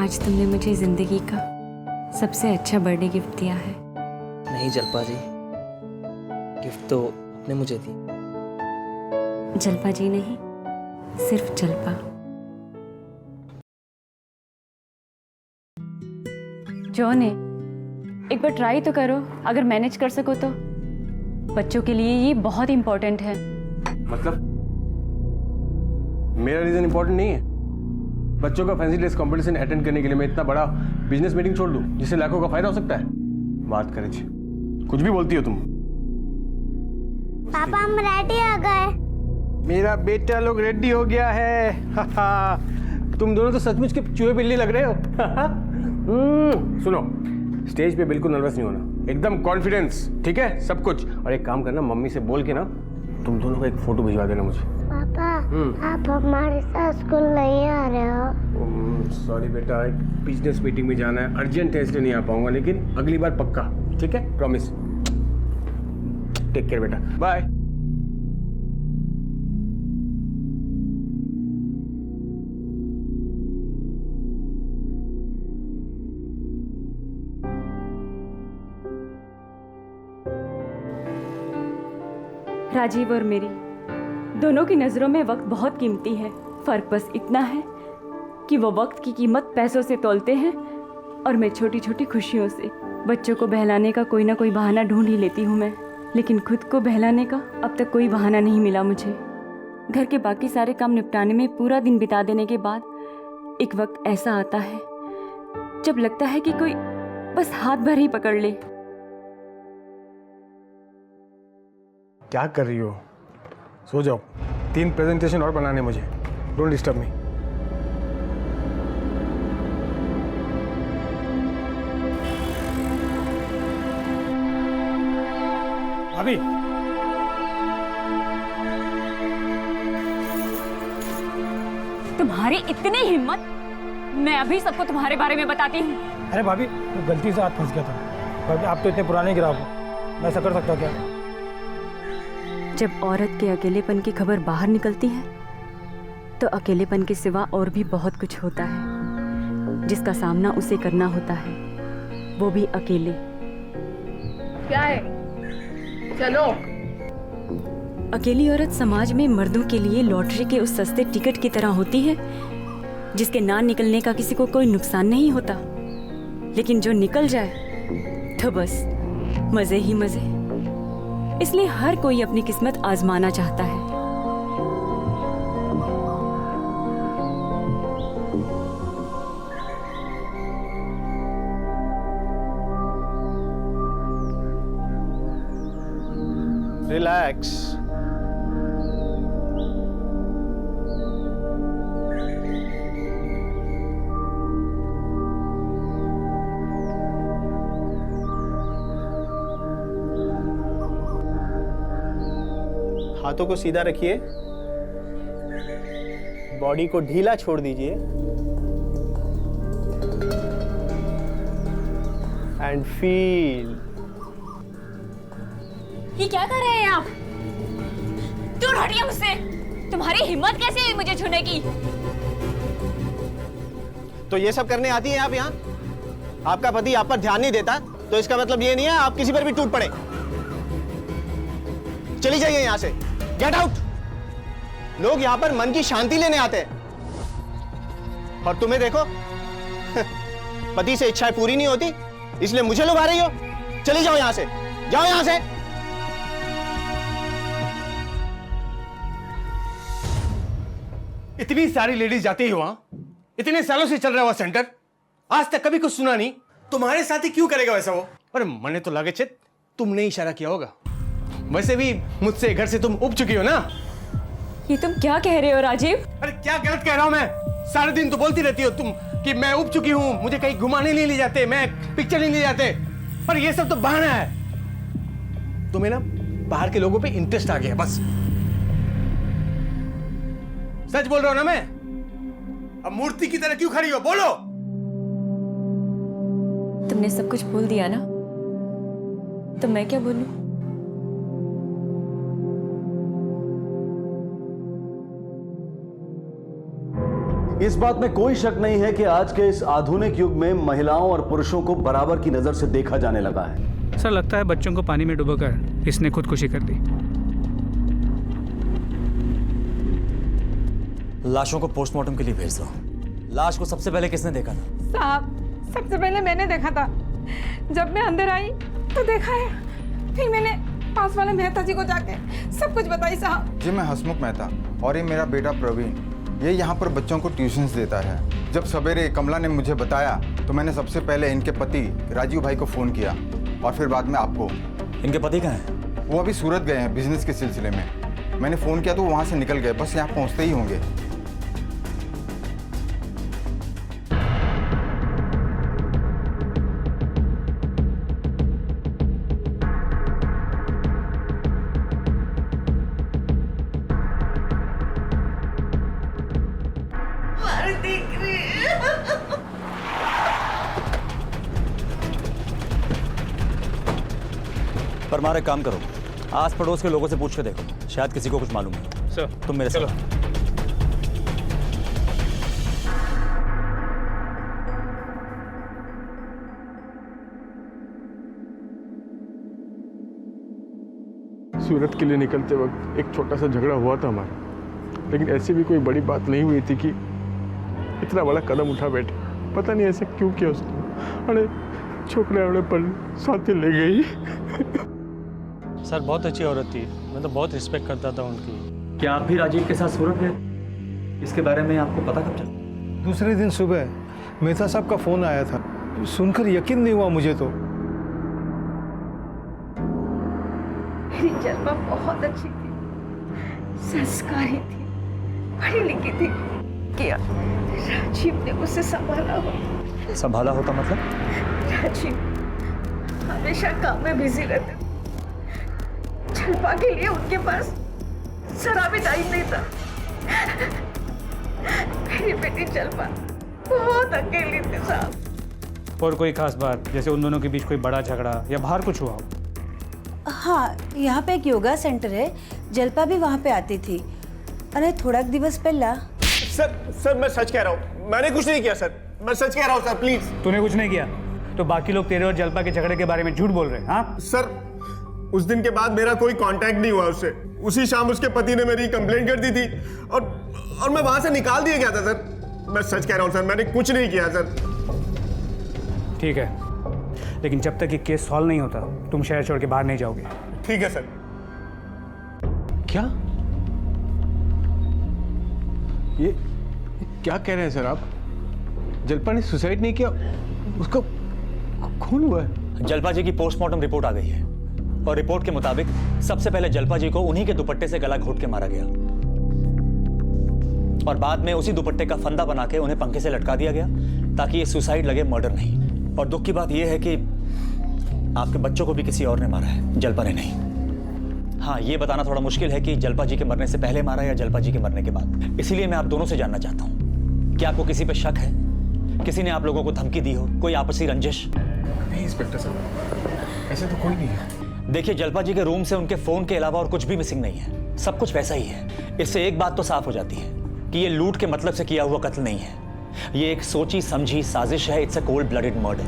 आज तुमने मुझे जिंदगी का सबसे अच्छा बर्थडे गिफ्ट दिया है। नहीं जलपा जी, गिफ्ट तो आपने मुझे दी। जलपा जी नहीं, सिर्फ जलपा। जॉन है, एक बार ट्राई तो करो, अगर मैनेज कर सको तो। बच्चों के लिए ये बहुत इंपॉर्टेंट है। मतलब मेरा रीजन इंपॉर्टेंट नहीं है? बच्चों का फैंसी ड्रेस कंपटीशन अटेंड करने के लिए मैं इतना बड़ा बिजनेस मीटिंग छोड़ दूं जिससे लाखों का फायदा हो सकता है? बात करें जी, कुछ भी बोलती हो तुम। पापा हम रेडी हो गए। मेरा बेटा लोग रेडी हो गया है। तुम दोनों तो सचमुच के चूहे बिल्ली लग रहे हो। सुनो, स्टेज पे बिल्कुल नर्वस नहीं होना, एकदम कॉन्फिडेंस, ठीक है सब कुछ। और एक काम करना, मम्मी से बोल के ना तुम दोनों का एक फोटो भिजवा देना मुझे। पापा आप हमारे साथ स्कूल नहीं आ रहे हो? सॉरी बेटा, एक बिजनेस मीटिंग में जाना है, अर्जेंट है इसलिए नहीं आ पाऊंगा, लेकिन अगली बार पक्का, ठीक है? प्रॉमिस। टेक केयर बेटा, बाय। राजीव और मेरी दोनों की नज़रों में वक्त बहुत कीमती है। फर्क बस इतना है कि वो वक्त की कीमत पैसों से तोलते हैं और मैं छोटी छोटी खुशियों से। बच्चों को बहलाने का कोई ना कोई बहाना ढूंढ ही लेती हूँ मैं, लेकिन खुद को बहलाने का अब तक कोई बहाना नहीं मिला मुझे। घर के बाकी सारे काम निपटाने में पूरा दिन बिता देने के बाद एक वक्त ऐसा आता है जब लगता है कि कोई बस हाथ भर ही पकड़ ले। क्या कर रही हो? सो जाओ, 3 प्रेजेंटेशन और बनाने मुझे। Don't disturb me. भाभी, तुम्हारी इतनी हिम्मत, मैं अभी सबको तुम्हारे बारे में बताती हूँ। अरे भाभी तो गलती से हाथ फंस गया था। भाभी आप तो इतने पुराने ग्राहक हो, मैं ऐसा कर सकता क्या? जब औरत के अकेलेपन की खबर बाहर निकलती है तो अकेलेपन के सिवा और भी बहुत कुछ होता है जिसका सामना उसे करना होता है, वो भी अकेले। क्या है? चलो। अकेली औरत समाज में मर्दों के लिए लॉटरी के उस सस्ते टिकट की तरह होती है जिसके ना निकलने का किसी को कोई नुकसान नहीं होता, लेकिन जो निकल जाए तो बस मजे ही मजे। इसलिए हर कोई अपनी किस्मत आजमाना चाहता है। रिलैक्स। हाथों को सीधा रखिए, बॉडी को ढीला छोड़ दीजिए एंड फील। ये क्या कर रहे हैं आप? दूर हटिए मुझसे। तुम्हारी हिम्मत कैसे हुई मुझे छूने की? तो ये सब करने आती हैं आप यहाँ? आपका पति आप पर ध्यान नहीं देता तो इसका मतलब ये नहीं है आप किसी पर भी टूट पड़े। चली जाइए यहाँ से, गेट आउट। लोग यहाँ पर मन की शांति लेने आते हैं और तुम्हें देखो पति से इच्छाएं पूरी नहीं होती इसलिए मुझे लुभा रही हो। चली जाओ यहाँ से, जाओ यहाँ से। इतनी सारी लेडीज जाती है वहां, इतने सालों से चल रहा हुआ सेंटर, आज तक कभी कुछ सुना नहीं। तुम्हारे साथ ही क्यों करेगा वैसा वो? अरे मने तो लगे चित तुमने इशारा किया होगा। वैसे भी मुझसे घर से तुम उब चुकी हो ना। ये तुम क्या कह रहे हो राजीव? अरे क्या गलत कह रहा हूं मैं? सारे दिन तो बोलती रहती हो तुम कि मैं उब चुकी हूं, मुझे कहीं घुमाने नहीं ले जाते, मैं पिक्चर नहीं ले जाते। पर ये सब तो बहाना है। तुम्हें ना बाहर के लोगों पे इंटरेस्ट आ गया बस। सच बोल रहा हूं ना मैं? अब मूर्ति की तरह क्यों खड़ी हो? बोलो। तुमने सब कुछ बोल दिया ना, तो मैं क्या बोलूं? इस बात में कोई शक नहीं है कि आज के इस आधुनिक युग में महिलाओं और पुरुषों को बराबर की नजर से देखा जाने लगा है। सर लगता है बच्चों को पानी में डुबोकर इसने खुदकुशी कर दी। लाशों को पोस्टमार्टम के लिए भेज दो। लाश को सबसे पहले किसने देखा था? साहब, सबसे पहले मैंने देखा था। जब मैं अंदर आई तो देखा है, फिर मैंने पास वाले मेहता जी को जाके सब कुछ बताई साहब। जी मैं हसमुख मेहता और ये मेरा बेटा प्रवीण, ये यहाँ पर बच्चों को ट्यूशन्स देता है। जब सवेरे कमला ने मुझे बताया तो मैंने सबसे पहले इनके पति राजीव भाई को फ़ोन किया और फिर बाद में आपको। इनके पति कहाँ हैं? वो अभी सूरत गए हैं बिजनेस के सिलसिले में। मैंने फ़ोन किया तो वहाँ से निकल गए, बस यहाँ पहुँचते ही होंगे। परमार एक काम करो, आस पड़ोस के लोगों से पूछ के देखो, शायद किसी को कुछ मालूम है। सर तुम मेरे चलो। साथ। सूरत के लिए निकलते वक्त एक छोटा सा झगड़ा हुआ था हमारा, लेकिन ऐसी भी कोई बड़ी बात नहीं हुई थी कि इतना बड़ा कदम उठा बैठे। पता नहीं ऐसा क्यों किया उसने। अरे छोकरे अड़े पर साथी ले गई। सर बहुत अच्छी औरत थी, मैं तो बहुत रिस्पेक्ट करता था उनकी। क्या आप भी राजीव के साथ सूरत गए? इसके बारे में आपको पता कब चला? दूसरे दिन सुबह मेहता साहब का फोन आया था, सुनकर यकीन नहीं हुआ मुझे तो। मेरी जलवा बहुत अच्छी थी, संस्कारी थी, पढ़ी लिखी थी। क्या राजीव ने उसे संभाला हो? संभाला होता मतलब? राजीव हमेशा काम में बिजी रहते थे। जलपा के लिए उनके पास जरा भी टाइम नहीं था। मेरी बेटी जलपा बहुत अकेली थी साहब। और कोई खास बात, जैसे उन दोनों के बीच कोई बड़ा झगड़ा या बाहर कुछ हुआ हो? हाँ, यहाँ पे एक योगा सेंटर है, जलपा भी वहाँ पे आती थी। अरे थोड़ा दिवस पहला। सर मैं सच कह रहा हूँ, मैंने कुछ नहीं किया सर, मैं सच कह रहा हूँ सर, प्लीज। तूने कुछ नहीं किया तो बाकी लोग तेरे और जलपा के झगड़े के बारे में झूठ बोल रहे हैं। हाँ सर, उस दिन के बाद मेरा कोई कांटेक्ट नहीं हुआ उससे। उसी शाम उसके पति ने मेरी कंप्लेंट कर दी थी और मैं वहां से निकाल दिया गया था सर। मैं सच कह रहा हूँ सर, मैंने कुछ नहीं किया सर। ठीक है, लेकिन जब तक ये केस सॉल्व नहीं होता तुम शहर छोड़ के बाहर नहीं जाओगे। ठीक है सर। क्या ये क्या कह रहे हैं सर आप? जलपा ने सुसाइड नहीं किया, उसका खून हुआ है? जलपा जी की पोस्टमार्टम रिपोर्ट आ गई है और रिपोर्ट के मुताबिक सबसे पहले जलपा जी को उन्हीं के दुपट्टे से गला घोट के मारा गया और बाद में उसी दुपट्टे का फंदा बना के उन्हें पंखे से लटका दिया गया ताकि ये सुसाइड लगे, मर्डर नहीं। और दुख की बात यह है कि आपके बच्चों को भी किसी और ने मारा है, जलपा ने नहीं। हाँ, ये बताना थोड़ा मुश्किल है कि जलपा जी के मरने से पहले मारा या जलपा जी के मरने के बाद। इसीलिए मैं आप दोनों से जानना चाहता हूँ, क्या आपको किसी पे शक है? किसी ने आप लोगों को धमकी दी हो? कोई आपसी रंजिश? नहीं इंस्पेक्टर साहब, ऐसे तो कोई नहीं है। देखिए, जलपा जी के रूम से उनके फोन के अलावा और कुछ भी मिसिंग नहीं है, सब कुछ वैसा ही है। इससे एक बात तो साफ हो जाती है कि ये लूट के मतलब से किया हुआ कत्ल नहीं है, ये एक सोची समझी साजिश है। It's a cold blooded murder.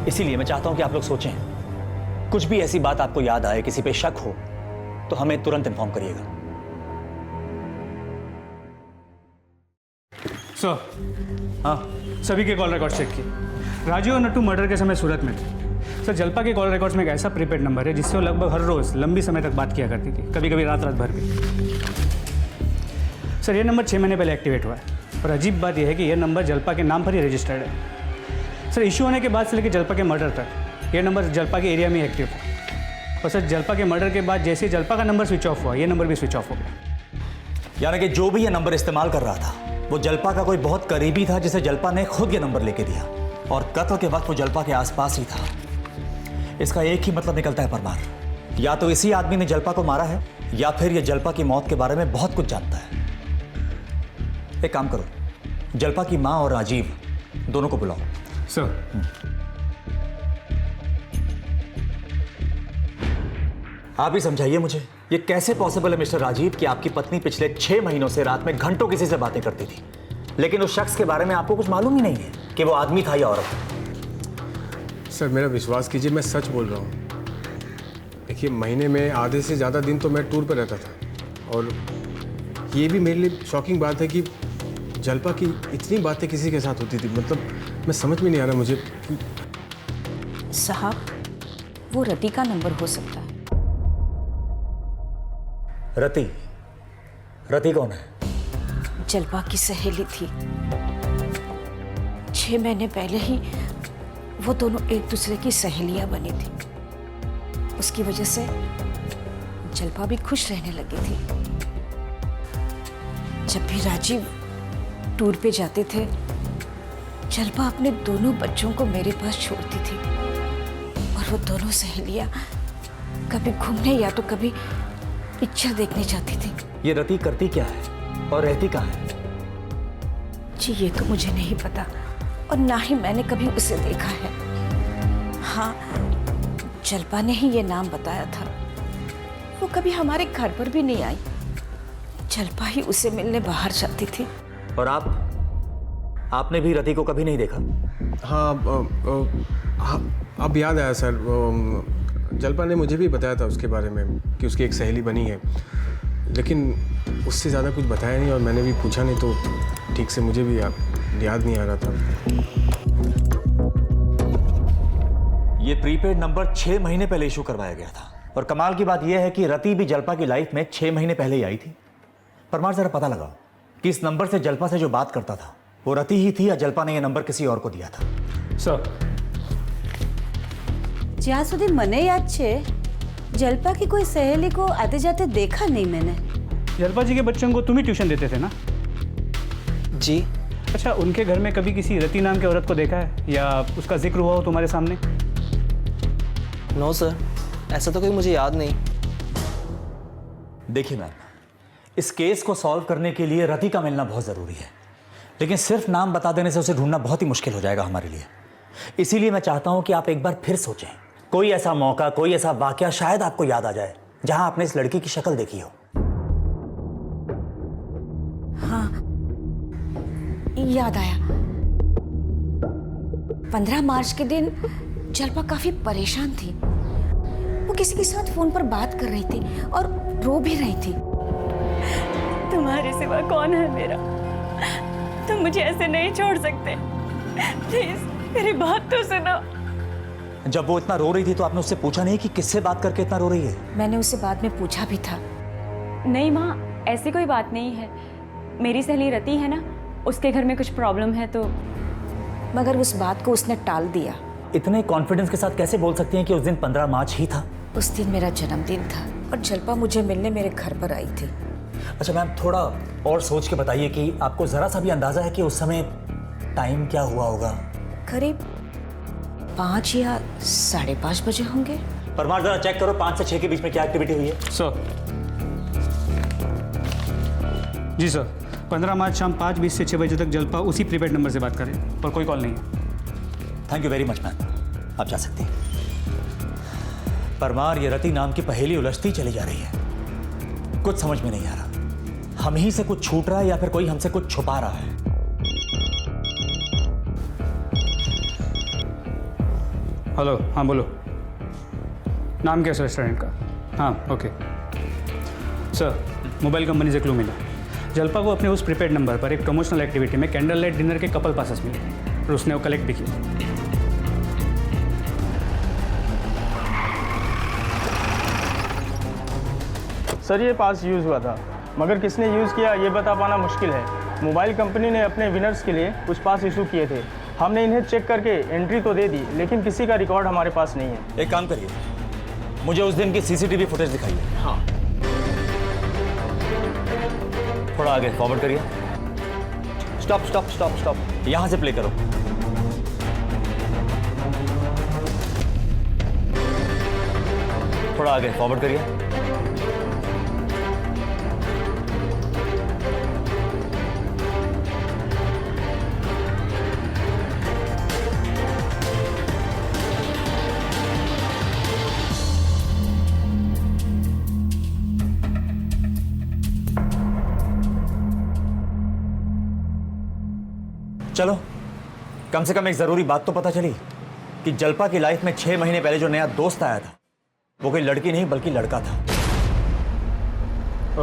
इसीलिए मैं चाहता हूं कि आप लोग सोचें, कुछ भी ऐसी बात आपको याद आए, किसी पे शक हो तो हमें तुरंत इन्फॉर्म करिएगा। सर हाँ, सभी के कॉल रिकॉर्ड चेक किए। राजू और नट्टू मर्डर के समय सूरत में थे। सर, जलपा के कॉल रिकॉर्ड्स में एक ऐसा प्रीपेड नंबर है जिससे वो लगभग हर रोज़ लंबी समय तक बात किया करती थी, कभी कभी रात भर भी। सर, ये नंबर 6 महीने पहले एक्टिवेट हुआ है और अजीब बात यह है कि यह नंबर जलपा के नाम पर ही रजिस्टर्ड है। सर, इशू होने के बाद से लेकर जलपा के मर्डर तक यह नंबर जलपा के एरिया में एक्टिव था। और सर, जलपा के मर्डर के बाद जैसे ही जलपा का नंबर स्विच ऑफ हुआ, यह नंबर भी स्विच ऑफ हो गया। यानी कि जो भी ये नंबर इस्तेमाल कर रहा था वो जलपा का कोई बहुत करीबी था जिसे जलपा ने खुद ये नंबर लेके दिया और कत्ल के वक्त वो जलपा के आसपास ही था। इसका एक ही मतलब निकलता है परमार, या तो इसी आदमी ने जलपा को मारा है या फिर ये जलपा की मौत के बारे में बहुत कुछ जानता है। एक काम करो, जलपा की माँ और राजीव दोनों को बुलाओ। सर, आप ही समझाइए मुझे, ये कैसे पॉसिबल है मिस्टर राजीव कि आपकी पत्नी पिछले 6 महीनों से रात में घंटों किसी से बातें करती थी, लेकिन उस शख्स के बारे में आपको कुछ मालूम ही नहीं है कि वो आदमी था या औरत। सर मेरा विश्वास कीजिए, मैं सच बोल रहा हूँ। देखिए, महीने में आधे से ज़्यादा दिन तो मैं टूर पर रहता था, और ये भी मेरे लिए शॉकिंग बात है कि जल्पा की इतनी बातें किसी के साथ होती थी। मतलब मैं समझ में नहीं आ रहा मुझे कि... साहब, वो रति का नंबर हो सकता है। रति? रति कौन है? जल्पा की सहेली थी। 6 महीने पहले ही वो दोनों एक दूसरे की सहेलियां बनी थी। उसकी वजह से जल्पा भी खुश रहने लगी थी। जब भी राजीव टूर पे जाते थे, जल्पा अपने दोनों बच्चों को मेरे पास छोड़ती थी, और वो दोनों सहेलियां कभी घूमने या तो कभी पिक्चर देखने जाती थी। ये रति करती क्या है और रहती कहाँ है? जी ये तो मुझे नहीं पता, और ना ही मैंने कभी उसे देखा है। हाँ, जल्पा ने ही ये नाम बताया था। वो कभी हमारे घर पर भी नहीं आई। जल्पा ही उसे मिलने बाहर जाती थी। और आपने भी रति को कभी नहीं देखा? हाँ, अब याद आया सर। जल्पा ने मुझे भी बताया था उसके बारे में कि उसकी एक सहेली बनी है, लेकिन उससे ज़्यादा कुछ बताया नहीं, और मैंने भी पूछा नहीं, तो ठीक से मुझे भी याद नहीं आ रहा था। ये प्रीपेड नंबर 6 महीने पहले इशू करवाया गया था, और कमाल की बात यह है कि रति भी जल्पा की लाइफ में 6 महीने पहले ही आई थी। परमार, जरा पता लगाओ कि इस नंबर से जल्पा से जो बात करता था वो रति ही थी या जल्पा ने यह नंबर किसी और को दिया था। सर, જ્યાં સુધી મને યાદ છે જલ્પા की कोई सहेली को आते जाते देखा नहीं मैंने। जल्पा जी के बच्चों को तुम ही ट्यूशन देते थे ना? जी। अच्छा, उनके घर में कभी किसी रति नाम की औरत को देखा है या उसका जिक्र हुआ हो तुम्हारे सामने? नो सर, ऐसा तो कोई मुझे याद नहीं। देखिए मैम, इस केस को सॉल्व करने के लिए रति का मिलना बहुत ज़रूरी है, लेकिन सिर्फ नाम बता देने से उसे ढूंढना बहुत ही मुश्किल हो जाएगा हमारे लिए। इसीलिए मैं चाहता हूं कि आप एक बार फिर सोचें, कोई ऐसा मौका, कोई ऐसा वाकया शायद आपको याद आ जाए जहां आपने इस लड़की की शक्ल देखी हो। हाँ, याद आया। 15 मार्च के दिन जल्पा काफी परेशान थी। वो किसी के साथ फोन पर बात कर रही थी और रो भी रही थी। तुम्हारे सिवा कौन है मेरा? तुम मुझे ऐसे नहीं छोड़ सकते। प्लीज मेरी बात तो सुनो। जब वो इतना रो रही थी तो आपने उससे पूछा नहीं कि किससे बात करके इतना रो रही है? मैंने उससे बाद में पूछा भी था। नहीं माँ, ऐसी कोई बात नहीं है। मेरी सहेली रति है ना, उसके घर में कुछ प्रॉब्लम है तो। मगर उस बात को उसने टाल दिया। इतने कॉन्फिडेंस के साथ कैसे बोल सकती हैं कि उस दिन 15 मार्च ही था? उस दिन मेरा जन्मदिन था और जल्पा मुझे मिलने मेरे घर पर आई थी। अच्छा मैम, थोड़ा और सोच के बताइए कि आपको जरा सा भी अंदाजा है कि उस समय टाइम क्या हुआ होगा? करीब 5 या 5:30 बजे होंगे। परमार, जरा चेक करो 5 से 6 के बीच में क्या एक्टिविटी हुई है। सर जी सर, 15 मार्च शाम 5:20 से 6 बजे तक जल्पा उसी प्रीपेड नंबर से बात करें, पर कोई कॉल नहीं है। Thank you very much ma'am, आप जा सकती हैं। परमार, ये रति नाम की पहेली उलझती चली जा रही है। कुछ समझ में नहीं आ रहा, हम ही से कुछ छूट रहा है या फिर कोई हमसे कुछ छुपा रहा है। हेलो, हाँ बोलो। नाम क्या है रेस्टोरेंट का? हाँ ओके सर, मोबाइल कंपनी से क्लू मिला। जल्पा को अपने उस प्रीपेड नंबर पर एक प्रमोशनल एक्टिविटी में कैंडल लाइट डिनर के कपल पासेस मिले और उसने वो कलेक्ट भी किया। सर, ये पास यूज़ हुआ था, मगर किसने यूज़ किया ये बता पाना मुश्किल है। मोबाइल कंपनी ने अपने विनर्स के लिए कुछ पास इशू किए थे। हमने इन्हें चेक करके एंट्री तो दे दी, लेकिन किसी का रिकॉर्ड हमारे पास नहीं है। एक काम करिए, मुझे उस दिन की सीसीटीवी फुटेज दिखाइए। हाँ, थोड़ा आगे फॉरवर्ड करिए। स्टॉप स्टॉप स्टॉप स्टॉप, यहां से प्ले करो। थोड़ा आगे फॉरवर्ड करिए। चलो, कम से कम एक ज़रूरी बात तो पता चली कि जल्पा की लाइफ में 6 महीने पहले जो नया दोस्त आया था वो कोई लड़की नहीं बल्कि लड़का था।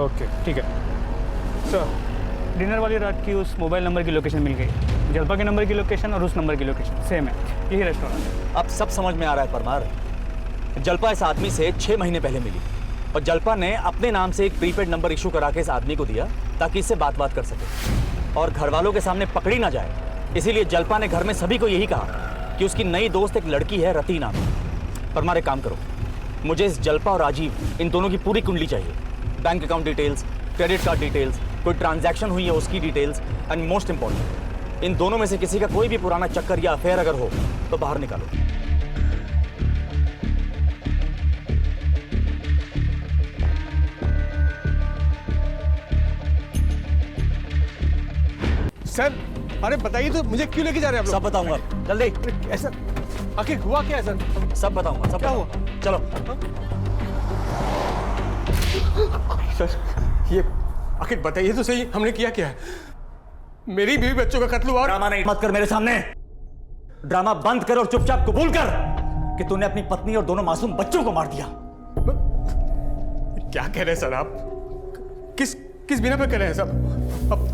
ओके, ठीक है सर। डिनर वाली रात की उस मोबाइल नंबर की लोकेशन मिल गई। जल्पा के नंबर की लोकेशन और उस नंबर की लोकेशन सेम है, यही रेस्टोरेंट है। अब सब समझ में आ रहा है परमार। जल्पा इस आदमी से 6 महीने पहले मिली और जल्पा ने अपने नाम से एक प्रीपेड नंबर इशू करा के इस आदमी को दिया ताकि इससे बात कर सके और घर वालों के सामने पकड़ी ना जाए। इसीलिए जल्पा ने घर में सभी को यही कहा कि उसकी नई दोस्त एक लड़की है रति नाम की। परमार एक काम करो, मुझे इस जल्पा और राजीव इन दोनों की पूरी कुंडली चाहिए। Bank account details, credit card details, कोई ट्रांजैक्शन हुई है उसकी डिटेल्स एंड मोस्ट इंपॉर्टेंट, इन दोनों में से किसी का कोई भी पुराना चक्कर या अफेयर अगर हो तो बाहर निकालो। सर, अरे बताइए तो, मुझे क्यों लेके जा रहे हैं आप लोग? सब बताऊंगा, जल्दी। ऐसा आखिर हुआ क्या है सर? सब बताऊंगा, सब क्या हुआ? चलो। सर, ये आखिर बताइए तो सही, हमने किया क्या है? मेरी बीवी बच्चों का कत्ल हुआ। ड्रामा नहीं मत कर मेरे सामने। ड्रामा बंद कर और चुपचाप कबूल कर कि तूने अपनी पत्नी और दोनों मासूम बच्चों को मार दिया। क्या कह रहे हैं सर आप? किस बिना पर कह रहे हैं सब? अब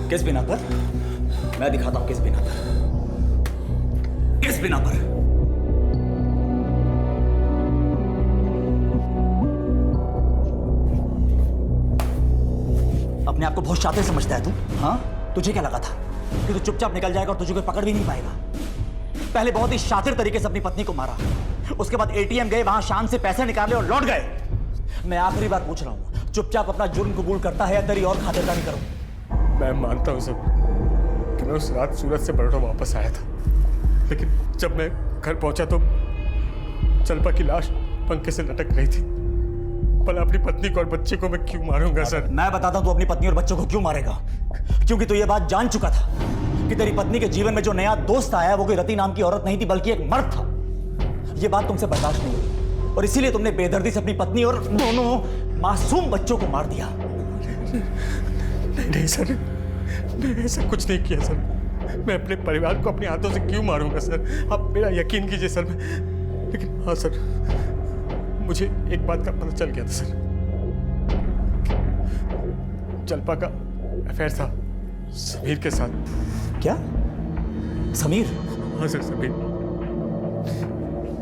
किस बिना पर? मैं दिखाता हूं किस बिना पर। किस बिना पर? अपने आप को बहुत शातिर समझता है तू? हाँ, तुझे क्या लगा था कि तू चुपचाप निकल जाएगा और तुझे कोई पकड़ भी नहीं पाएगा? पहले बहुत ही शातिर तरीके से अपनी पत्नी को मारा, उसके बाद एटीएम गए, वहां शान से पैसे निकाले और लौट गए। मैं आखिरी बार पूछ रहा हूं, चुपचाप अपना जुर्म कबूल करता है या तेरी और खातिरदारी करूं? मैं मानता हूं सर कि मैं उस रात सूरत से बड़ौदा वापस आया था, लेकिन जब मैं घर पहुंचा तो जल्पा की लाश पंखे से लटक रही थी। भला अपनी पत्नी को और बच्चे को मैं क्यों मारूंगा सर? मैं बताता हूं तू अपनी पत्नी और बच्चों को क्यों मारेगा। क्योंकि तू ये बात जान चुका था कि तेरी पत्नी के जीवन में जो नया दोस्त आया वो कोई रति नाम की औरत नहीं थी बल्कि एक मर्द था। ये बात तुमसे बर्दाश्त नहीं हुई और इसीलिए तुमने बेदर्दी से अपनी पत्नी और दोनों मासूम बच्चों को मार दिया। नहीं सर, मैंने ऐसा कुछ नहीं किया सर। मैं अपने परिवार को अपने हाथों से क्यों मारूंगा सर? आप मेरा यकीन कीजिए सर। लेकिन हाँ सर, मुझे एक बात का पता चल गया था सर। जल्पा का अफेयर था समीर के साथ। क्या? समीर? हाँ सर, समीर।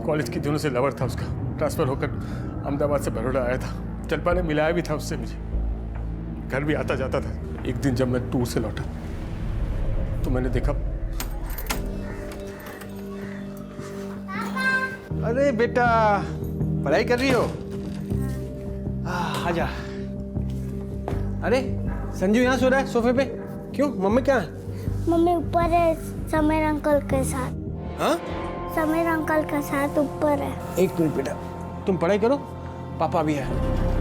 कॉलेज की दिनों से लवर था उसका। ट्रांसफर होकर अहमदाबाद से बड़ौदा आया था। जल्पा ने मिलाया भी था उससे मुझे, घर भी आता जाता था। एक दिन जब मैं टूर से लौटा तो मैंने देखा। अरे बेटा, पढ़ाई कर रही हो? आजा। अरे संजू यहाँ सो रहा है सोफे पे। क्यों, मम्मी क्या है? मम्मी ऊपर है समीर अंकल के साथ। हाँ? समीर अंकल के साथ ऊपर है। एक मिनट बेटा, तुम पढ़ाई करो, पापा भी है।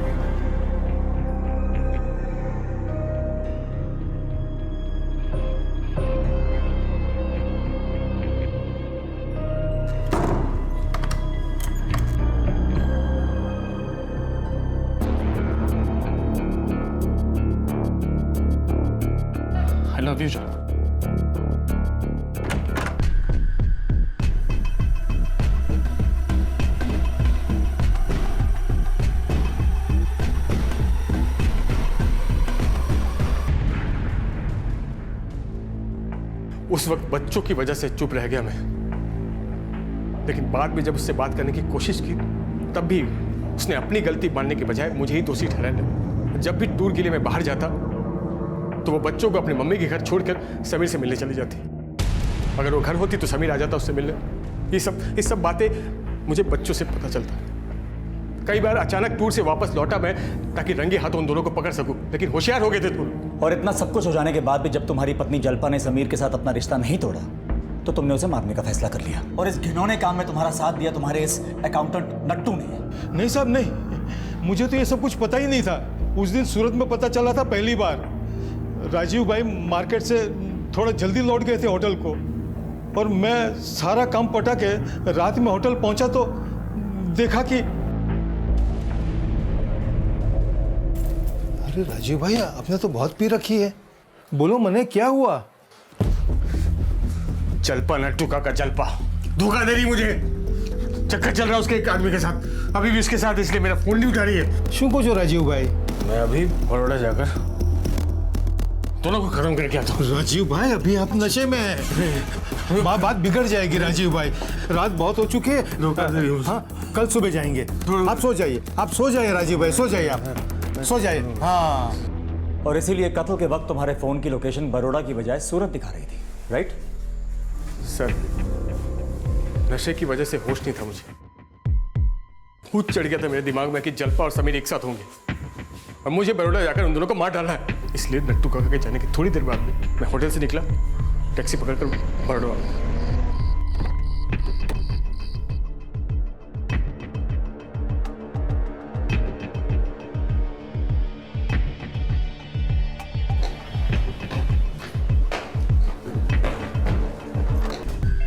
I love you, John. उस वक्त बच्चों की वजह से चुप रह गया मैं, लेकिन बाद में जब उससे बात करने की कोशिश की तब भी उसने अपनी गलती मानने के बजाय मुझे ही दोषी ठहराने लगा। जब भी टूर के लिए मैं बाहर जाता तो वो बच्चों को अपनी मम्मी के घर छोड़कर समीर से मिलने चली जाती। अगर वो घर होती तो समीर आ जाता उससे मिलने। ये सब बातें मुझे बच्चों से पता चलता। कई बार अचानक टूर से वापस लौटा मैं ताकि रंगे हाथों उन दोनों को पकड़ सकूं, लेकिन होशियार हो गए थे तुम। और इतना सब कुछ हो जाने के बाद भी जब तुम्हारी पत्नी जल्पा ने समीर के साथ अपना रिश्ता नहीं तोड़ा तो तुमने उसे मारने का फैसला कर लिया। और इस घिनौने काम में तुम्हारा साथ दिया तुम्हारे इस अकाउंटेंट नट्टू ने। नहीं साहब, नहीं, मुझे तो ये सब कुछ पता ही नहीं था। उस दिन सूरत में पता चला था पहली बार। राजीव भाई मार्केट से थोड़ा जल्दी लौट गए थे होटल को, और मैं सारा काम पटा के रात में होटल पहुंचा तो देखा कि अरे राजीव भाई, आपने तो बहुत पी रखी है। बोलो मने, क्या हुआ? जलपा नट्टू का जलपा धोखा दे रही मुझे। चक्कर चल रहा है उसके एक आदमी के साथ, अभी भी उसके साथ, इसलिए मेरा फोन नहीं उठा रही है। शू को जो राजीव भाई, मैं अभी बड़ौदा जाकर दोनों को खत्म करके आता हूँ। राजीव भाई अभी आप नशे में हैं। बात बिगड़ जाएगी राजीव भाई, रात बहुत हो चुकी है। हाँ, कल सुबह जाएंगे। आप सो जाइए, आप सो जाइए राजीव भाई, सो जाइए, आप सो जाइए। हाँ, और इसीलिए कत्ल के वक्त तुम्हारे फोन की लोकेशन बड़ौदा की बजाय सूरत दिखा रही थी, राइट? सर, नशे की वजह से होश नहीं था मुझे। भूत चढ़ गया था मेरे दिमाग में कि जलपा और समीर एक साथ होंगे और मुझे बड़ौदा जाकर उन दोनों को मार डालना है। इसलिए नट्टू काका के जाने की थोड़ी देर बाद में मैं होटल से निकला, टैक्सी पकड़कर बड़ौदा आ गया।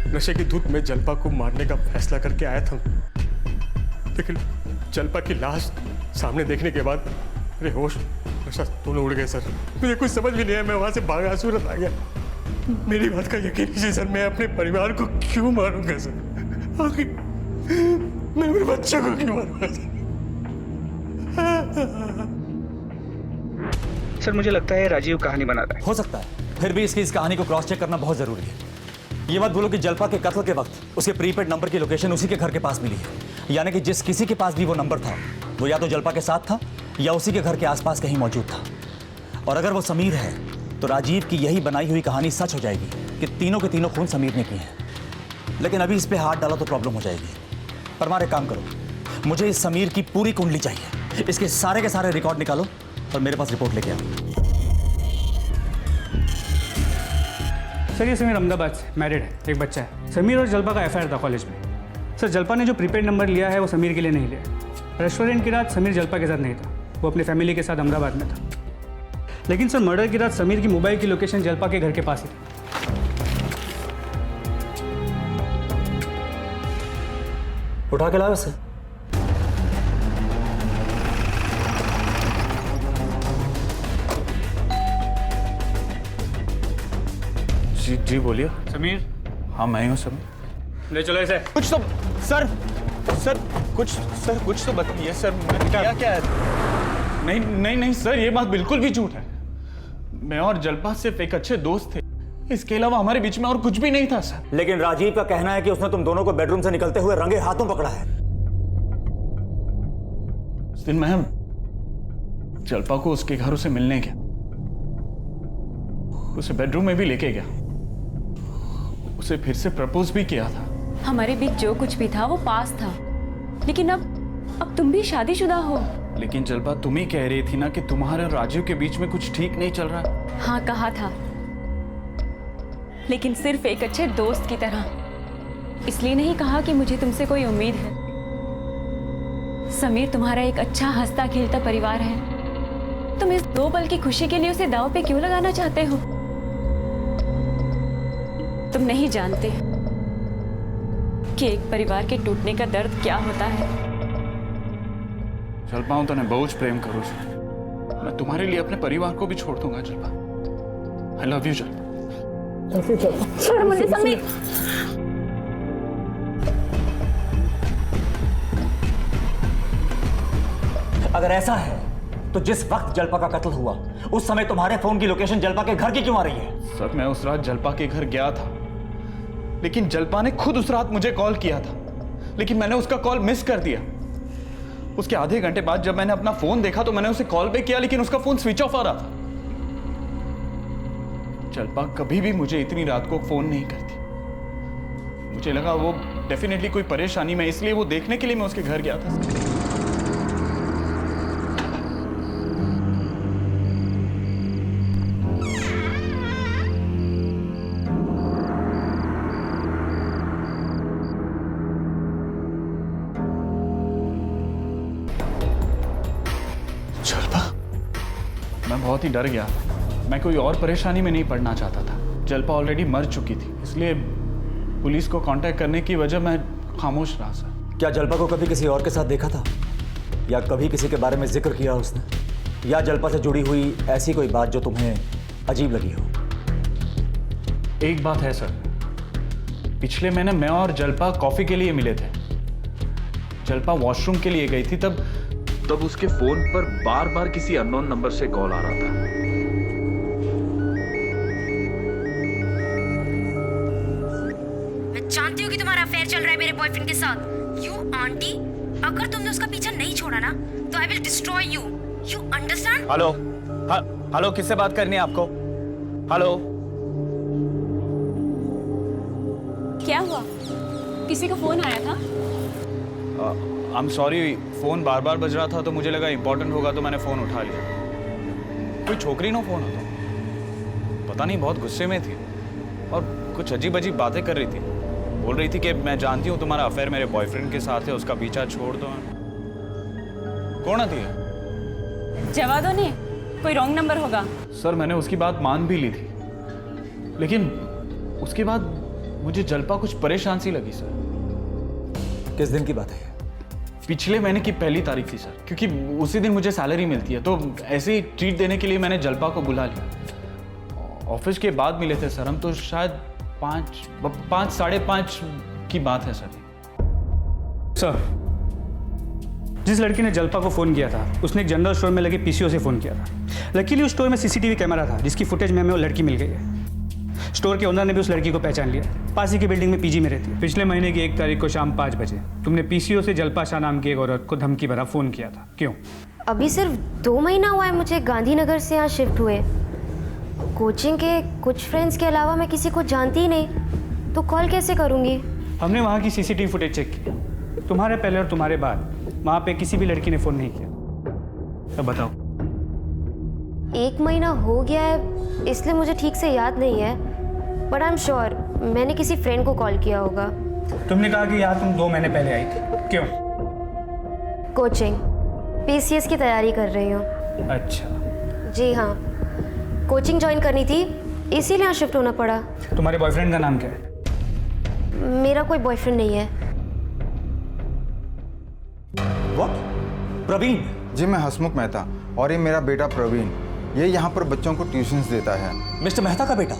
नशे की धूप में जलपा को मारने का फैसला करके आया था, लेकिन जलपा की लाश सामने देखने के बाद मेरे होश नशा दोनों उड़ गए सर। मुझे कुछ समझ भी नहीं आया, मैं वहां से भागा सूरत आ गया। मेरी बात का यकीन कीजिए सर, मैं अपने परिवार को क्यों मारूंगा सर? आखिर मैं मेरे बच्चों को क्यों मारूंगा सर? मुझे लगता है राजीव कहानी बनाता है। हो सकता है, फिर भी इसकी इस कहानी को क्रॉस चेक करना बहुत जरूरी है। ये मत बोलो कि जलपा के कत्ल के वक्त उसके प्रीपेड नंबर की लोकेशन उसी के घर के पास मिली है, यानी कि जिस किसी के पास भी वो नंबर था वो या तो जलपा के साथ था या उसी के घर के आसपास कहीं मौजूद था। और अगर वो समीर है तो राजीव की यही बनाई हुई कहानी सच हो जाएगी कि तीनों के तीनों खून समीर ने किए हैं। लेकिन अभी इस पे हाथ डाला तो प्रॉब्लम हो जाएगी। परमार, एक काम करो, मुझे इस समीर की पूरी कुंडली चाहिए, इसके सारे के सारे रिकॉर्ड निकालो और मेरे पास रिपोर्ट लेके आओ। सर, ये समीर अहमदाबाद से मैरिड है, एक बच्चा है। समीर और जलपा का एफआईआर था कॉलेज में। सर, जलपा ने जो प्रीपेड नंबर लिया है वो समीर के लिए नहीं लिया। रेस्टोरेंट की रात समीर जलपा के साथ नहीं था, वो अपनी फैमिली के साथ अहमदाबाद में था। लेकिन सर, मर्डर की रात समीर की मोबाइल की लोकेशन जलपा के घर के पास ही थी। उठा के लाओ इसे। जी बोलिए। समीर? हाँ, मैं ही हूँ समीर। ले चलो इसे। कुछ तो कुछ तो बताइए सर, मैंने क्या है? नहीं सर, ये बात बिल्कुल भी झूठ है। मैं और जलपा सिर्फ एक अच्छे दोस्त थे, इसके अलावा हमारे बीच में और कुछ भी नहीं था सर। लेकिन राजीव का कहना है कि उसने तुम दोनों को बेडरूम से निकलते हुए रंगे हाथों पकड़ा है। उस दिन मैं जलपा को उसके घर से मिलने गया, उसे बेडरूम में भी लेके गया, उसे फिर से प्रपोज भी किया था। हमारे बीच जो कुछ भी था वो पास था, लेकिन अब तुम भी शादीशुदा हो। लेकिन जलपा, तुम ही कह रही थी ना कि तुम्हारे और राजीव के बीच में कुछ ठीक नहीं चल रहा। हाँ, कहा था, लेकिन सिर्फ एक अच्छे दोस्त की तरह। इसलिए नहीं कहा कि मुझे तुमसे कोई उम्मीद है। समीर तुम्हारा एक अच्छा हंसता खेलता परिवार है। तुम इस 2 पल की खुशी के लिए उसे दांव पे क्यों लगाना चाहते हो? तुम नहीं जानते कि एक परिवार के टूटने का दर्द क्या होता है। जलपा, हूं तने बहुत प्रेम करूं છું। मैं तुम्हारे लिए अपने परिवार को भी छोड़ दूंगा जलपा। आई लव यू जलपा। छोड़ मुझे समीर। अगर ऐसा है तो जिस वक्त जलपा का कत्ल हुआ उस समय तुम्हारे फोन की लोकेशन जलपा के घर की क्यों आ रही है? सर, मैं उस रात जलपा के घर गया था, लेकिन जलपा ने खुद उस रात मुझे कॉल किया था, लेकिन मैंने उसका कॉल मिस कर दिया। उसके आधे घंटे बाद जब मैंने अपना फोन देखा तो मैंने उसे कॉल बैक किया, लेकिन उसका फोन स्विच ऑफ आ रहा था। जलपा कभी भी मुझे इतनी रात को फोन नहीं करती। मुझे लगा वो डेफिनेटली कोई परेशानी में, इसलिए वो देखने के लिए मैं उसके घर गया था। मैं बहुत ही डर गया था। मैं कोई और परेशानी में नहीं पड़ना चाहता था। जलपा ऑलरेडी मर चुकी थी, इसलिए पुलिस को कांटेक्ट करने की वजह मैं खामोश रहा सर। क्या जलपा को कभी किसी और के साथ देखा था या कभी किसी के बारे में जिक्र किया उसने, या जलपा से जुड़ी हुई ऐसी कोई बात जो तुम्हें अजीब लगी हो? एक बात है सर, पिछले महीने मैं और जल्पा कॉफी के लिए मिले थे। जल्पा वॉशरूम के लिए गई थी, तब उसके फोन पर बार बार किसी अननोन नंबर से कॉल आ रहा था। मैं जानती हूँ कि तुम्हारा अफेयर चल रहा है मेरे बॉयफ्रेंड के साथ। यू आंटी, अगर तुमने उसका पीछा नहीं छोड़ा ना तो I will destroy you. You understand? Hello hello, किससे बात करनी है आपको? हेलो, क्या हुआ? किसी का फोन आया था? आई एम सॉरी, फोन बार बार बज रहा था तो मुझे लगा इंपॉर्टेंट होगा तो मैंने फोन उठा लिया। कोई छोकरी ना फोन आता, पता नहीं बहुत गुस्से में थी और कुछ अजीब अजीब बातें कर रही थी। बोल रही थी कि मैं जानती हूँ तुम्हारा अफेयर मेरे बॉयफ्रेंड के साथ है, उसका पीछा छोड़ दो। कौन आती है? जवा दो ने, कोई रॉन्ग नंबर होगा। सर मैंने उसकी बात मान भी ली थी, लेकिन उसके बाद मुझे जल्पा कुछ परेशान सी लगी सर। किस दिन की बात है? पिछले महीने की 1 तारीख थी सर, क्योंकि उसी दिन मुझे सैलरी मिलती है, तो ऐसे ही ट्रीट देने के लिए मैंने जल्पा को बुला लिया। ऑफिस के बाद मिले थे सर हम, तो शायद 5 साढ़े 5 की बात है सर। सर, जिस लड़की ने जल्पा को फ़ोन किया था उसने एक जनरल स्टोर में लगे पीसीओ से फ़ोन किया था। लकीली उस स्टोर में सीसीटीवी कैमरा था जिसकी फुटेज में हमें वो लड़की मिल गई है। स्टोर के ओनर ने भी उस लड़की को पहचान लिया। पास ही की बिल्डिंग में पीजी में रहती है। पिछले महीने की 1 तारीख को शाम 5 बजे तुमने पीसीओ से जल्पा शाह नाम की एक औरत को धमकी भरा फ़ोन किया था। क्यों? अभी सिर्फ 2 महीना हुआ है मुझे गांधीनगर से यहाँ शिफ्ट हुए। कोचिंग के कुछ फ्रेंड्स के अलावा मैं किसी को जानती ही नहीं, तो कॉल कैसे करूँगी? हमने वहाँ की सीसीटीवी फुटेज चेक की। तुम्हारे पहले और तुम्हारे बाद वहाँ पे किसी भी लड़की ने फ़ोन नहीं किया। अब बताओ। 1 महीना हो गया है इसलिए मुझे ठीक से याद नहीं है, बट आई एम श्योर मैंने किसी फ्रेंड को कॉल किया होगा। तुमने कहा कि यहाँ तुम 2 महीने पहले आई थी, क्यों? कोचिंग पीसीएस की तैयारी कर रही हूँ। अच्छा। जी हाँ, कोचिंग ज्वाइन करनी थी इसीलिए यहाँ शिफ्ट होना पड़ा। तुम्हारे बॉयफ्रेंड का नाम क्या है? मेरा कोई बॉयफ्रेंड नहीं है। प्रवीण? जी मैं हसमुख मेहता, और ये मेरा बेटा प्रवीण। ये यहाँ पर बच्चों को ट्यूशन्स देता है। मिस्टर मेहता का बेटा,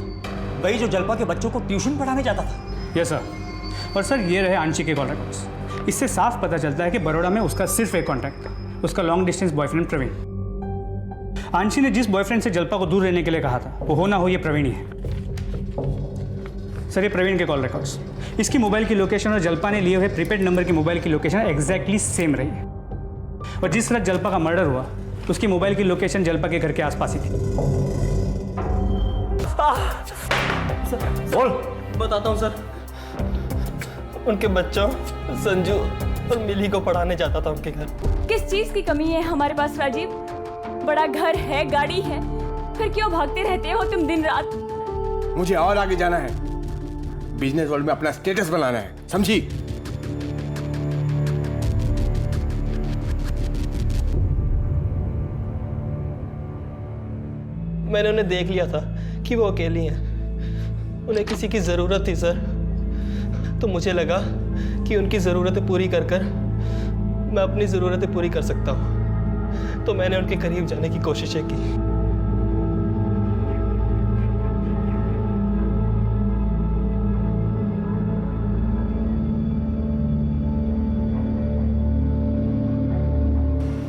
वही जो जल्पा के बच्चों को ट्यूशन पढ़ाने जाता था? Yes sir. और सर ये रहे आंशी के कॉन्टैक्ट्स। इससे साफ पता चलता है कि बड़ौदा में उसका सिर्फ एक कॉन्टैक्ट था, उसका long distance boyfriend Praveen. Anshi ने जिस बॉयफ्रेंड से जल्पा को दूर रहने के लिए कहा था वो हो ना हो ये प्रवीण ही है। सर ये प्रवीण के कॉल रिकॉर्ड्स, इसकी मोबाइल की लोकेशन और जल्पा ने लिए हुए प्रीपेड नंबर की मोबाइल की लोकेशन एग्जैक्टली सेम रही है। और जिस रात जल्पा का मर्डर हुआ उसकी मोबाइल की लोकेशन जल्पा के घर के आसपास ही थी। बोल। बताता हूँ सर, उनके बच्चों संजू और मिली को पढ़ाने जाता था उनके घर। किस चीज की कमी है हमारे पास राजीव? बड़ा घर है, गाड़ी है, फिर क्यों भागते रहते हो तुम दिन रात? मुझे और आगे जाना है, बिजनेस वर्ल्ड में अपना स्टेटस बनाना है, समझी? मैंने उन्हें देख लिया था कि वो अकेली हैं, उन्हें किसी की ज़रूरत थी सर, तो मुझे लगा कि उनकी ज़रूरतें पूरी कर कर मैं अपनी ज़रूरतें पूरी कर सकता हूँ, तो मैंने उनके करीब जाने की कोशिशें की।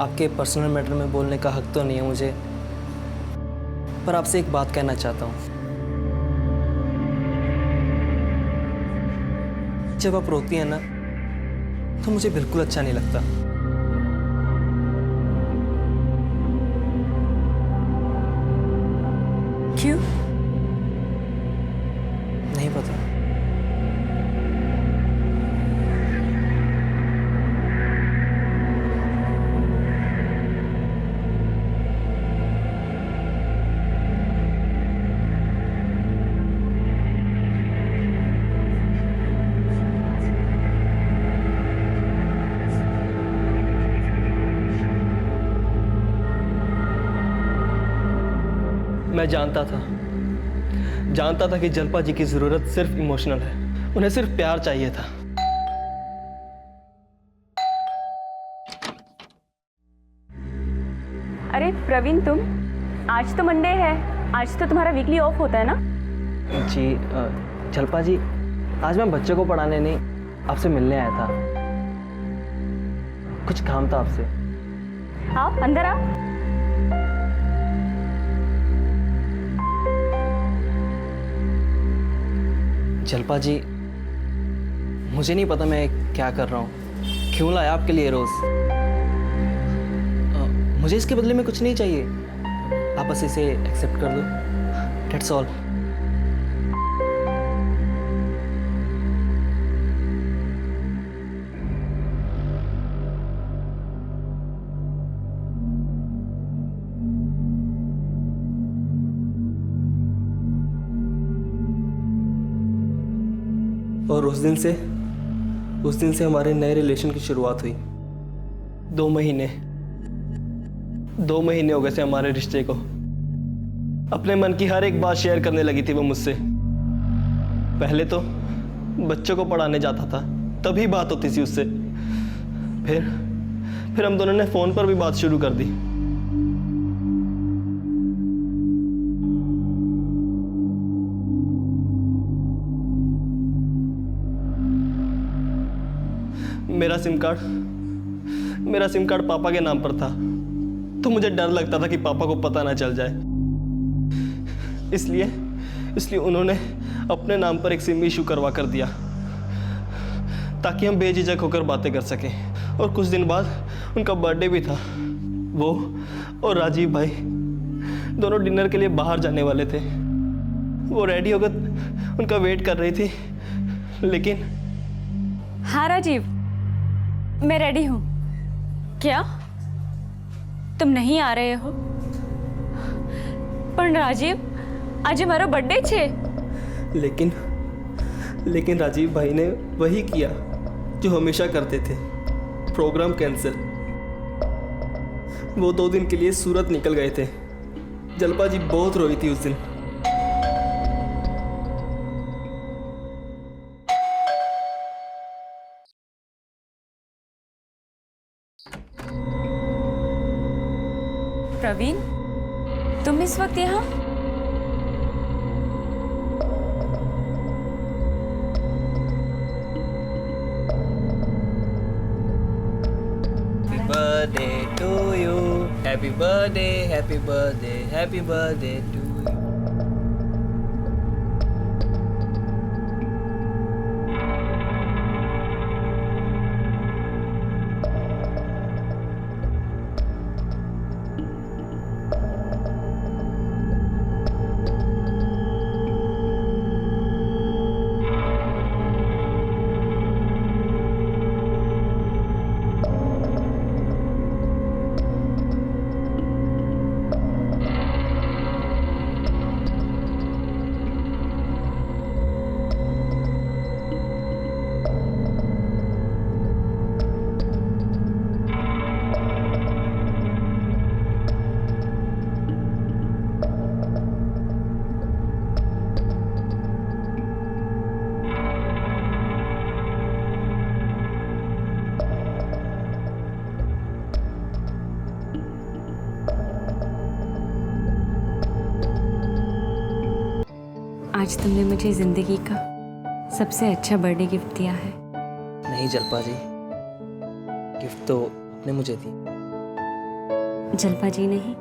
आपके पर्सनल मैटर में बोलने का हक तो नहीं है मुझे, पर आपसे एक बात कहना चाहता हूँ। जब आप रोती हैं ना तो मुझे बिल्कुल अच्छा नहीं लगता। क्यों? नहीं पता। मैं जानता था कि जल्पा जी की ज़रूरत सिर्फ इमोशनल है, उन्हें सिर्फ प्यार चाहिए था। अरे प्रवीण, तुम आज तो मंडे है, आज तो तुम्हारा वीकली ऑफ होता है ना? जी जल्पा जी, आज मैं बच्चों को पढ़ाने नहीं, आपसे मिलने आया था। कुछ काम था आपसे। आओ अंदर आओ। जल्पा जी, मुझे नहीं पता मैं क्या कर रहा हूँ, क्यों लाया आपके लिए रोज। मुझे इसके बदले में कुछ नहीं चाहिए, आप बस इसे एक्सेप्ट कर दो, दैट्स ऑल। और उस दिन से हमारे नए रिलेशन की शुरुआत हुई। 2 महीने हो गए थे हमारे रिश्ते को। अपने मन की हर एक बात शेयर करने लगी थी वो मुझसे। पहले तो बच्चों को पढ़ाने जाता था, तभी बात होती थी उससे। फिर हम दोनों ने फोन पर भी बात शुरू कर दी। मेरा सिम कार्ड पापा के नाम पर था, तो मुझे डर लगता था कि पापा को पता ना चल जाए। इसलिए उन्होंने अपने नाम पर एक सिम इशू करवा कर दिया, ताकि हम बेझिझक होकर बातें कर सकें। और कुछ दिन बाद उनका बर्थडे भी था। वो और राजीव भाई दोनों डिनर के लिए बाहर जाने वाले थे। वो रेडी होकर उनका वेट कर रही थी, लेकिन हाँ राजीव, मैं रेडी हूँ। क्या तुम नहीं आ रहे हो? पर राजीव, आज हमारा बर्थडे छे। लेकिन राजीव भाई ने वही किया जो हमेशा करते थे, प्रोग्राम कैंसिल। वो 2 दिन के लिए सूरत निकल गए थे। जल्पा जी बहुत रोई थी उस दिन। प्रवीण, तुम इस वक्त यहाँ? Happy birthday to you, happy birthday, happy birthday, happy birthday to you. आज तुमने मुझे जिंदगी का सबसे अच्छा बर्थडे गिफ्ट दिया है। नहीं जल्पा जी, गिफ्ट तो आपने मुझे दी। जल्पा जी नहीं,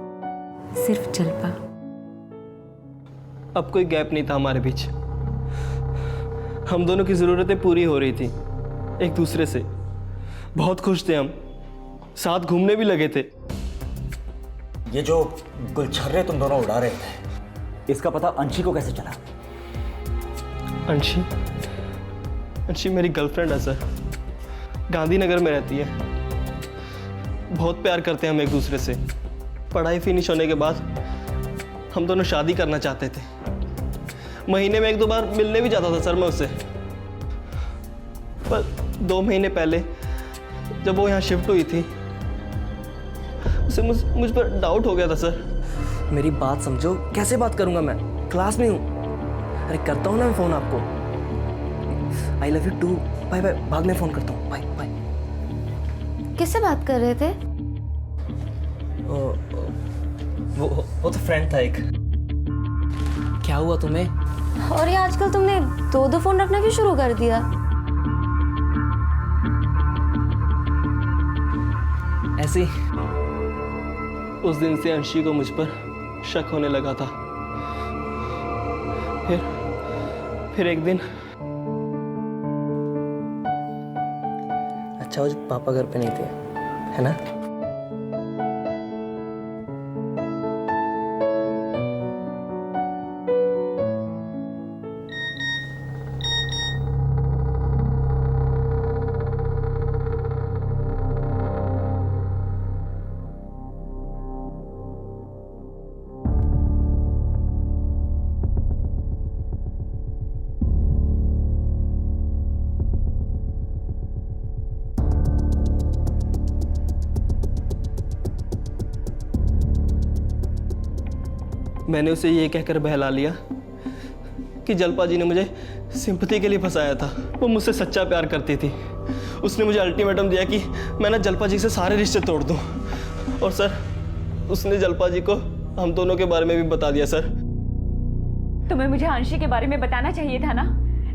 सिर्फ जल्पा। अब कोई गैप नहीं था हमारे बीच। हम दोनों की ज़रूरतें पूरी हो रही थी एक दूसरे से। बहुत खुश थे हम, साथ घूमने भी लगे थे। ये जो गुलछर्रे तुम दोनों उड़ा रहे थे, इसका पता अंशी को कैसे चला? अंशी मेरी गर्लफ्रेंड है सर। गांधीनगर में रहती है। बहुत प्यार करते हैं हम एक दूसरे से। पढ़ाई फिनिश होने के बाद हम दोनों शादी करना चाहते थे। महीने में 1-2 बार मिलने भी जाता था सर मैं उससे। पर 2 महीने पहले जब वो यहाँ शिफ्ट हुई थी, उसे मुझ पर डाउट हो गया था सर। मेरी बात समझो, कैसे बात करूंगा मैं? क्लास में हूँ। अरे करता हूँ ना मैं फ़ोन आपको। I love you too. Bye bye, बाद में फ़ोन करता हूँ। Bye bye. किससे बात कर रहे थे? वो तो फ्रेंड था एक। क्या हुआ तुम्हें? और ये आजकल तुमने दो दो फोन रखना भी शुरू कर दिया। ऐसे उस दिन से अंशी को मुझ पर शक होने लगा था। फिर एक दिन अच्छा, आज पापा घर पे नहीं थे, है ना? मैंने उसे ये कहकर बहला लिया कि जलपा जी ने मुझे सिंपैथी के लिए फंसाया था। वो मुझसे सच्चा प्यार करती थी। उसने मुझे अल्टीमेटम दिया कि मैं ना जलपा जी से सारे रिश्ते तोड़ दूं। और सर, उसने जलपा जी को हम दोनों के बारे में भी बता दिया सर। तुम्हें मुझे अंशी के बारे में बताना चाहिए था ना।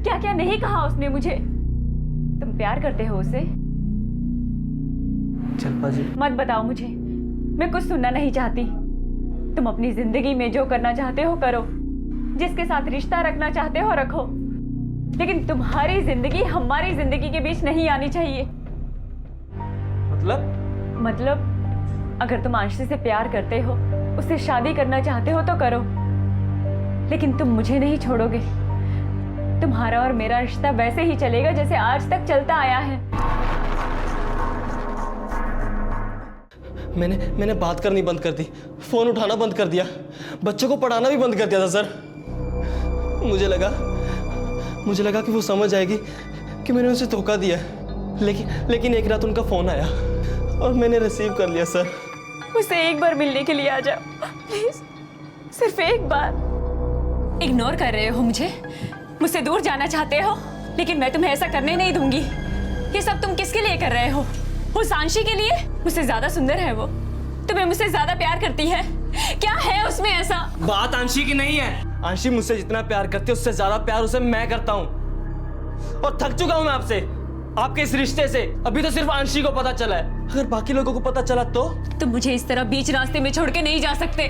क्या क्या नहीं कहा उसने मुझे। तुम प्यार करते हो उसे? जलपा जी मत बताओ मुझे, मैं कुछ सुनना नहीं चाहती। तुम अपनी जिंदगी में जो करना चाहते हो करो, जिसके साथ रिश्ता रखना चाहते हो रखो, लेकिन तुम्हारी जिंदगी हमारी जिंदगी के बीच नहीं आनी चाहिए। मतलब अगर तुम अंशी से प्यार करते हो, उससे शादी करना चाहते हो तो करो, लेकिन तुम मुझे नहीं छोड़ोगे। तुम्हारा और मेरा रिश्ता वैसे ही चलेगा जैसे आज तक चलता आया है। मैंने बात करनी बंद कर दी, फोन उठाना बंद कर दिया, बच्चों को पढ़ाना भी बंद कर दिया था सर। मुझे लगा कि वो समझ आएगी कि मैंने उसे धोखा दिया। लेकिन एक रात उनका फोन आया और मैंने रिसीव कर लिया सर। मुझसे एक बार मिलने के लिए आ जाओ प्लीज, सिर्फ एक बार। इग्नोर कर रहे हो मुझसे दूर जाना चाहते हो, लेकिन मैं तुम्हें ऐसा करने नहीं दूंगी। ये सब तुम किसके लिए कर रहे हो? उस अंशी के लिए? मुझसे ज्यादा सुंदर है वो, तुम्हें मुझसे ज्यादा प्यार करती है। क्या है उसमें ऐसा? बात अंशी की नहीं है। अंशी मुझसे जितना प्यार करती है उससे ज्यादा प्यार उसे मैं करता हूँ। और थक चुका हूँ मैं आपके इस रिश्ते से। अभी तो सिर्फ अंशी को पता चला है, अगर बाकी लोगों को पता चला तो? तुम मुझे इस तरह बीच रास्ते में छोड़ के नहीं जा सकते,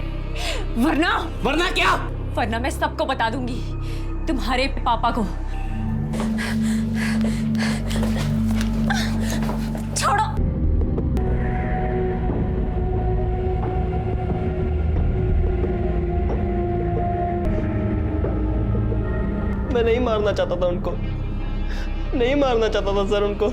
वरना क्या? वरना मैं सबको बता दूंगी, तुम्हारे पापा को। छोड़ो। मैं नहीं मारना चाहता था उनको, नहीं मारना चाहता था सर उनको।